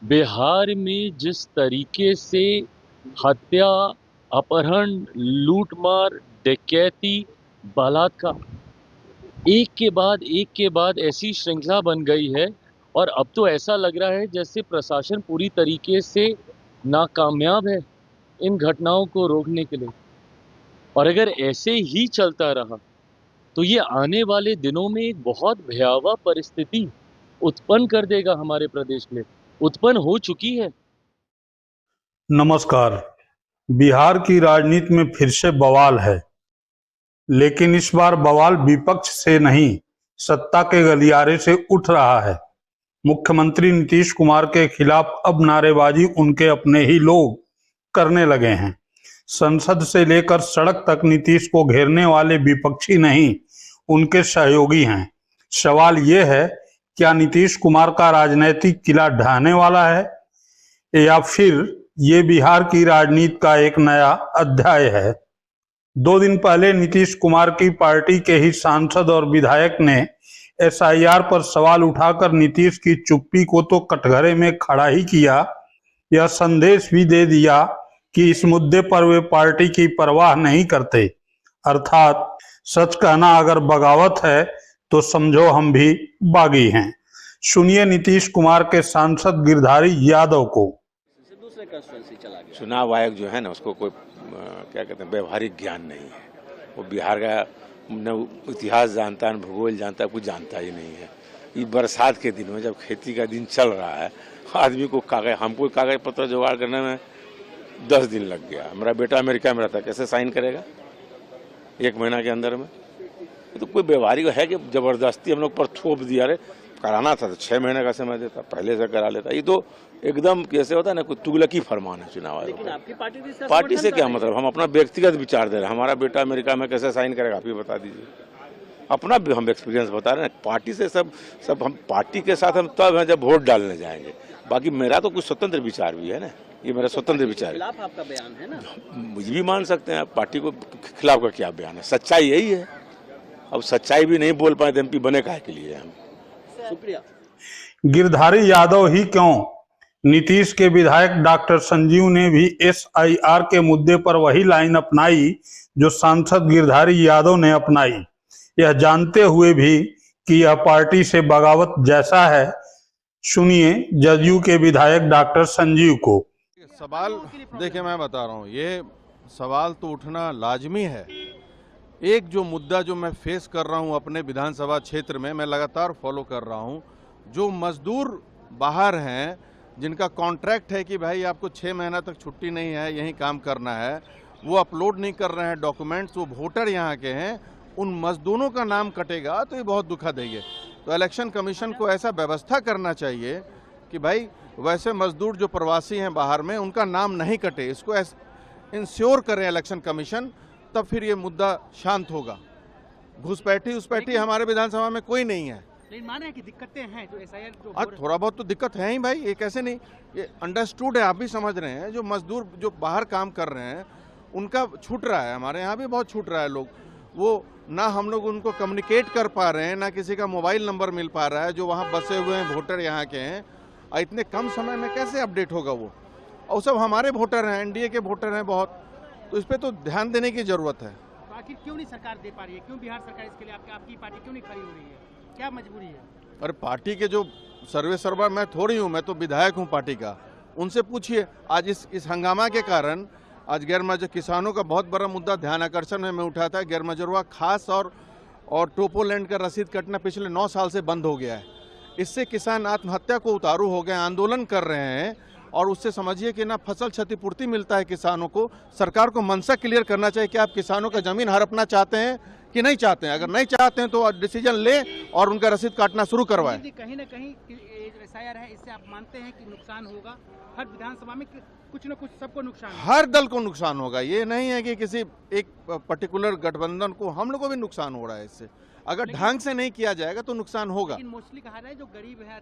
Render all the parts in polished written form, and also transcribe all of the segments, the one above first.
बिहार में जिस तरीके से हत्या, अपहरण, लूटमार, डकैती, बलात्कार एक के बाद ऐसी श्रृंखला बन गई है। और अब तो ऐसा लग रहा है जैसे प्रशासन पूरी तरीके से नाकामयाब है इन घटनाओं को रोकने के लिए। और अगर ऐसे ही चलता रहा तो ये आने वाले दिनों में एक बहुत भयावह परिस्थिति उत्पन्न कर देगा हमारे प्रदेश में। उत्पन्न हो चुकी है। नमस्कार। बिहार की राजनीति में फिर से बवाल है, लेकिन इस बार बवाल विपक्ष से नहीं, सत्ता के गलियारे से उठ रहा है। मुख्यमंत्री नीतीश कुमार के खिलाफ अब नारेबाजी उनके अपने ही लोग करने लगे हैं। संसद से लेकर सड़क तक नीतीश को घेरने वाले विपक्षी नहीं, उनके सहयोगी हैं। सवाल यह है, क्या नीतीश कुमार का राजनीतिक किला ढहने वाला है या फिर ये बिहार की राजनीति का एक नया अध्याय है। 2 दिन पहले नीतीश कुमार की पार्टी के ही सांसद और विधायक ने एसआईआर पर सवाल उठाकर नीतीश की चुप्पी को तो कटघरे में खड़ा ही किया, यह संदेश भी दे दिया कि इस मुद्दे पर वे पार्टी की परवाह नहीं करते। अर्थात सच कहना अगर बगावत है तो समझो हम भी बागी हैं। सुनिए नीतीश कुमार के सांसद गिरधारी यादव को। चुनाव आयोग जो है ना, उसको कोई क्या कहते हैं, व्यवहारिक ज्ञान नहीं है। वो बिहार का न इतिहास जानता है, न भूगोल जानता है, कुछ जानता ही नहीं है। ये बरसात के दिन में जब खेती का दिन चल रहा है, आदमी को हमको कागज पत्र जुगाड़ करने में 10 दिन लग गया। मेरा बेटा अमेरिका में रहता है, कैसे साइन करेगा 1 महीना के अंदर में? तो कोई व्यवहारिक है कि जबरदस्ती हम लोग पर थोप दिया। अरे कराना था तो 6 महीने का समय देता, पहले से करा लेता। ये तो एकदम कैसे होता है ना, कोई तुगलकी फरमान है चुनाव आयोग। लेकिन आपकी पार्टी से क्या मतलब? हम अपना व्यक्तिगत विचार दे रहे हैं। हमारा बेटा अमेरिका में कैसे साइन करेगा, आप ही बता दीजिए। अपना भी हम एक्सपीरियंस बता रहे हैं। पार्टी से सब हम पार्टी के साथ हम तब हैं जब वोट डालने जाएंगे। बाकी मेरा तो कुछ स्वतंत्र विचार भी है ना, ये मेरा स्वतंत्र विचार है। खिलाफ आपका बयान है ना, मुझे भी मान सकते हैं। पार्टी को खिलाफ का क्या बयान है? सच्चाई यही है। अब सच्चाई भी नहीं बोल पाए तो एमपी बने काहे के लिए हम? शुक्रिया। गिरधारी यादव ही क्यों, नीतीश के विधायक डॉक्टर संजीव ने भी एसआईआर के मुद्दे पर वही लाइन अपनाई जो सांसद गिरधारी यादव ने अपनाई, यह जानते हुए भी कि यह पार्टी से बगावत जैसा है। सुनिए जदयू के विधायक डॉक्टर संजीव को। सवाल देखिए, मैं बता रहा हूँ, ये सवाल तो उठना लाजमी है। एक जो मुद्दा जो मैं फेस कर रहा हूँ अपने विधानसभा क्षेत्र में, मैं लगातार फॉलो कर रहा हूँ। जो मजदूर बाहर हैं, जिनका कॉन्ट्रैक्ट है कि भाई आपको 6 महीना तक छुट्टी नहीं है, यहीं काम करना है, वो अपलोड नहीं कर रहे हैं डॉक्यूमेंट्स, वो वोटर यहाँ के हैं, उन मजदूरों का नाम कटेगा तो ये बहुत दुखद है। ये तो इलेक्शन कमीशन को ऐसा व्यवस्था करना चाहिए कि भाई वैसे मजदूर जो प्रवासी हैं बाहर में, उनका नाम नहीं कटे। इसको इंश्योर करें इलेक्शन कमीशन, तब फिर ये मुद्दा शांत होगा। घुसपैठी हमारे विधानसभा में कोई नहीं है। लेकिन माने कि दिक्कतें हैं जो एसआईआर थोड़ा बहुत तो दिक्कत है ही भाई, ये कैसे नहीं, ये अंडरस्टूड है, आप भी समझ रहे हैं। जो मजदूर जो बाहर काम कर रहे हैं उनका छूट रहा है, हमारे यहाँ भी बहुत छूट रहा है। लोग वो ना हम लोग उनको कम्युनिकेट कर पा रहे हैं, ना किसी का मोबाइल नंबर मिल पा रहा है। जो वहाँ बसे हुए हैं वोटर यहाँ के हैं, इतने कम समय में कैसे अपडेट होगा वो? और सब हमारे वोटर हैं, एनडीए के वोटर हैं बहुत, तो इस पर तो ध्यान देने की जरूरत है। तो आखिर क्यों नहीं सरकार दे पा रही है? क्यों बिहार सरकार इसके लिए आपकी पार्टी क्यों नहीं खड़ी हो रही है? क्या मजबूरी है? अरे पार्टी के जो सर्वे सर्वर मैं थोड़ी हूँ, मैं तो विधायक हूँ पार्टी का, उनसे पूछिए। आज इस हंगामा के कारण आज गैर किसानों का बहुत बड़ा मुद्दा ध्यान आकर्षण में उठा था। गैर मजरूआ खास और टोपोलैंड का रसीद कटना पिछले 9 साल से बंद हो गया है। इससे किसान आत्महत्या को उतारू हो गए, आंदोलन कर रहे हैं। और उससे समझिए कि ना फसल क्षतिपूर्ति मिलता है किसानों को। सरकार को मनसा क्लियर करना चाहिए कि आप किसानों का जमीन हड़पना चाहते हैं कि नहीं चाहते हैं। अगर नहीं चाहते हैं तो डिसीजन ले और उनका रसीद काटना शुरू करवाएं। कहीं ना कहीं एसआईआर है, इससे आप मानते हैं कि नुकसान होगा? हर विधानसभा में कुछ न कुछ सबको नुकसान होगा। हर दल को नुकसान होगा, ये नहीं है कि किसी एक पर्टिकुलर गठबंधन को। हम लोग को भी नुकसान हो रहा है इससे। अगर ढंग से नहीं किया जाएगा तो नुकसान होगा। लेकिन मोस्टली कहा रहा है जो गरीब है,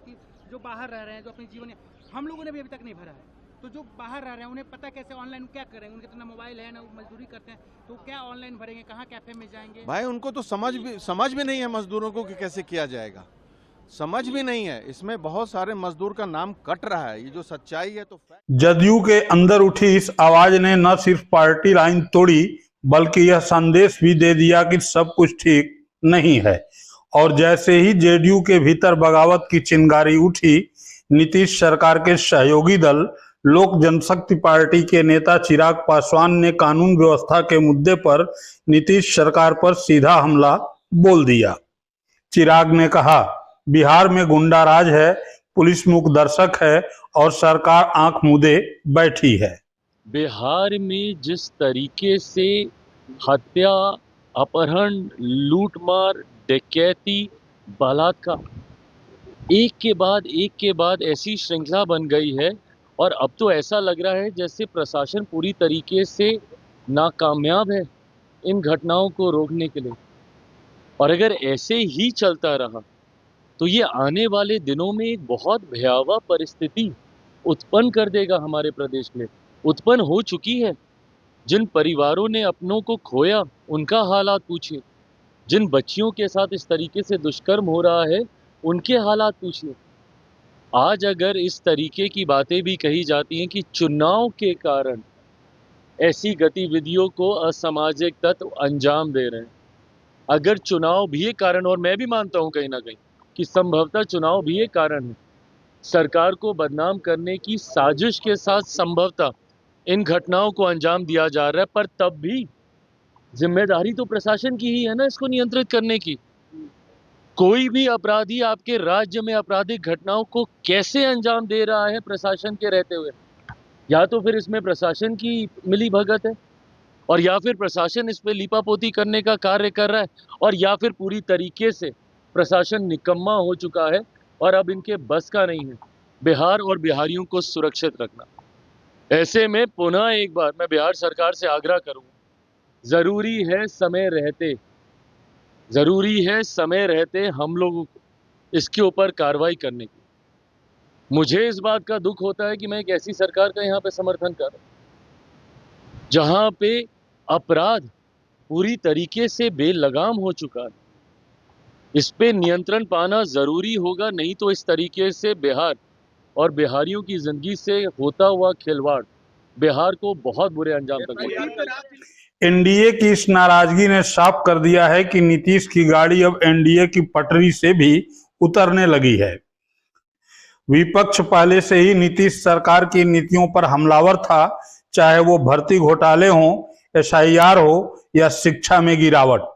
जो बाहर रह रहे हैं, जो अपने जीवन, हम लोगों ने भी अभी तक नहीं भरा है। तो जो बाहर रह रहे हैं उन्हें पता कैसे ऑनलाइन क्या करेंगे? उनके तो ना मोबाइल है, ना मजदूरी करते हैं, तो क्या ऑनलाइन भरेंगे? कहाँ कैफे में जाएंगे? भाई उनको तो समझ भी नहीं है मजदूरों को कि कैसे किया जाएगा। समझ भी नहीं है, इसमें बहुत सारे मजदूर का नाम कट रहा है। ये जो सच्चाई है तो जदयू के अंदर उठी इस आवाज ने न सिर्फ पार्टी लाइन तोड़ी बल्कि यह संदेश भी दे दिया कि सब कुछ ठीक नहीं है। और जैसे ही जेडीयू के भीतर बगावत की चिंगारी उठी, नीतीश सरकार के सहयोगी दल लोक जनशक्ति पार्टी के नेता चिराग पासवान ने कानून व्यवस्था के मुद्दे पर नीतीश सरकार पर सीधा हमला बोल दिया। चिराग ने कहा, बिहार में गुंडा राज है, पुलिस मूक दर्शक है और सरकार आंख मूंदे बैठी है। बिहार में जिस तरीके से हत्या, अपहरण, लूटमार, डकैती, बलात्कार एक के बाद ऐसी श्रृंखला बन गई है और अब तो ऐसा लग रहा है जैसे प्रशासन पूरी तरीके से नाकामयाब है इन घटनाओं को रोकने के लिए। और अगर ऐसे ही चलता रहा तो ये आने वाले दिनों में एक बहुत भयावह परिस्थिति उत्पन्न कर देगा हमारे प्रदेश में। उत्पन्न हो चुकी है। जिन परिवारों ने अपनों को खोया उनका हालात पूछिए, जिन बच्चियों के साथ इस तरीके से दुष्कर्म हो रहा है उनके हालात पूछिए। आज अगर इस तरीके की बातें भी कही जाती हैं कि चुनाव के कारण ऐसी गतिविधियों को असामाजिक तत्व अंजाम दे रहे हैं, अगर चुनाव भी एक कारण, और मैं भी मानता हूं कहीं ना कहीं कि संभवतः चुनाव भी एक कारण है, सरकार को बदनाम करने की साजिश के साथ संभवतः इन घटनाओं को अंजाम दिया जा रहा है, पर तब भी जिम्मेदारी तो प्रशासन की ही है ना इसको नियंत्रित करने की। कोई भी अपराधी आपके राज्य में आपराधिक घटनाओं को कैसे अंजाम दे रहा है प्रशासन के रहते हुए, या तो फिर इसमें प्रशासन की मिली भगत है और या फिर प्रशासन इस पे लीपापोती करने का कार्य कर रहा है, और या फिर पूरी तरीके से प्रशासन निकम्मा हो चुका है और अब इनके बस का नहीं है बिहार और बिहारियों को सुरक्षित रखना। ऐसे में पुनः एक बार मैं बिहार सरकार से आग्रह करूंगा, जरूरी है समय रहते हम लोगों को इसके ऊपर कार्रवाई करने की। मुझे इस बात का दुख होता है कि मैं एक ऐसी सरकार का यहाँ पे समर्थन कर रहा हूँ जहाँ पे अपराध पूरी तरीके से बेलगाम हो चुका है। इस पे नियंत्रण पाना जरूरी होगा, नहीं तो इस तरीके से बिहार और बिहारियों की जिंदगी से होता हुआ खिलवाड़ बिहार को बहुत बुरे अंजाम तक पहुंचाएगा। एनडीए की इस नाराजगी ने साफ कर दिया है कि नीतीश की गाड़ी अब एनडीए की पटरी से भी उतरने लगी है। विपक्ष पहले से ही नीतीश सरकार की नीतियों पर हमलावर था, चाहे वो भर्ती घोटाले हो, एसआईआर हो या शिक्षा में गिरावट।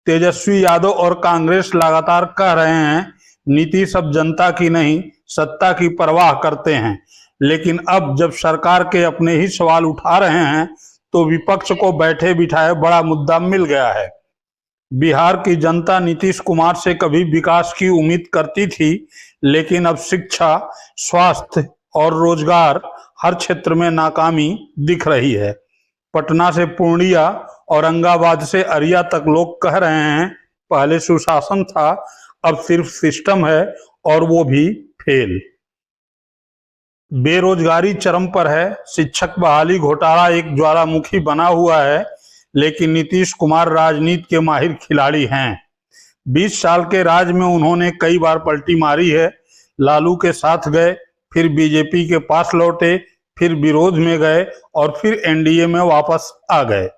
तेजस्वी यादव और कांग्रेस लगातार कह रहे हैं नीतीश अब जनता की नहीं सत्ता की परवाह करते हैं, लेकिन अब जब सरकार के अपने ही सवाल उठा रहे हैं तो विपक्ष को बैठे बिठाए बड़ा मुद्दा मिल गया है। बिहार की जनता नीतीश कुमार से कभी विकास की उम्मीद करती थी, लेकिन अब शिक्षा, स्वास्थ्य और रोजगार हर क्षेत्र में नाकामी दिख रही है। पटना से पूर्णिया, औरंगाबाद से अरिया तक लोग कह रहे हैं पहले सुशासन था, अब सिर्फ सिस्टम है और वो भी फेल। बेरोजगारी चरम पर है, शिक्षक बहाली घोटाला एक ज्वालामुखी बना हुआ है, लेकिन नीतीश कुमार राजनीति के माहिर खिलाड़ी हैं। 20 साल के राज में उन्होंने कई बार पलटी मारी है। लालू के साथ गए, फिर बीजेपी के पास लौटे, फिर विरोध में गए और फिर एनडीए में वापस आ गए।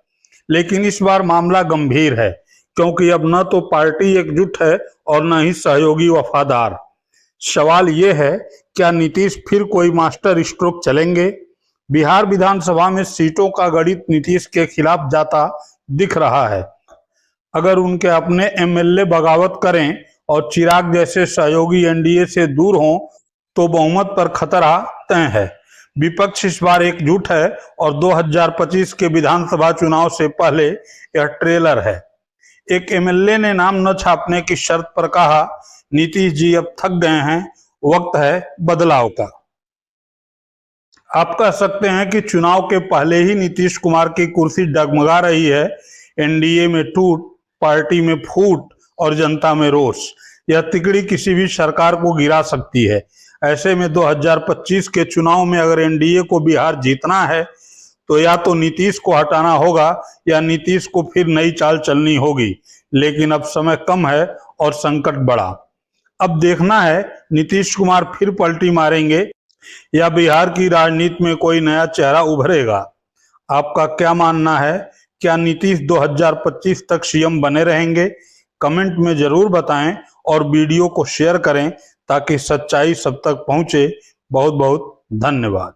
लेकिन इस बार मामला गंभीर है, क्योंकि अब न तो पार्टी एकजुट है और न ही सहयोगी वफादार। सवाल ये है, क्या नीतीश फिर कोई मास्टर स्ट्रोक चलेंगे? बिहार विधानसभा में सीटों का गणित नीतीश के खिलाफ जाता दिख रहा है। अगर उनके अपने एमएलए बगावत करें और चिराग जैसे सहयोगी एनडीए से दूर हों तो बहुमत पर खतरा तय है। विपक्ष इस बार एकजुट है और 2025 के विधानसभा चुनाव से पहले यह ट्रेलर है। एक एमएलए ने नाम न छापने की शर्त पर कहा, नीतीश जी अब थक गए हैं, वक्त है बदलाव का। आप कह सकते हैं कि चुनाव के पहले ही नीतीश कुमार की कुर्सी डगमगा रही है। एनडीए में टूट, पार्टी में फूट और जनता में रोष, यह तिकड़ी किसी भी सरकार को गिरा सकती है। ऐसे में 2025 के चुनाव में अगर एनडीए को बिहार जीतना है तो या तो नीतीश को हटाना होगा या नीतीश को फिर नई चाल चलनी होगी। लेकिन अब समय कम है और संकट बड़ा। अब देखना है नीतीश कुमार फिर पलटी मारेंगे या बिहार की राजनीति में कोई नया चेहरा उभरेगा। आपका क्या मानना है? क्या नीतीश 2025 तक सीएम बने रहेंगे? कमेंट में जरूर बताएं और वीडियो को शेयर करें ताकि सच्चाई सब तक पहुंचे। बहुत बहुत धन्यवाद।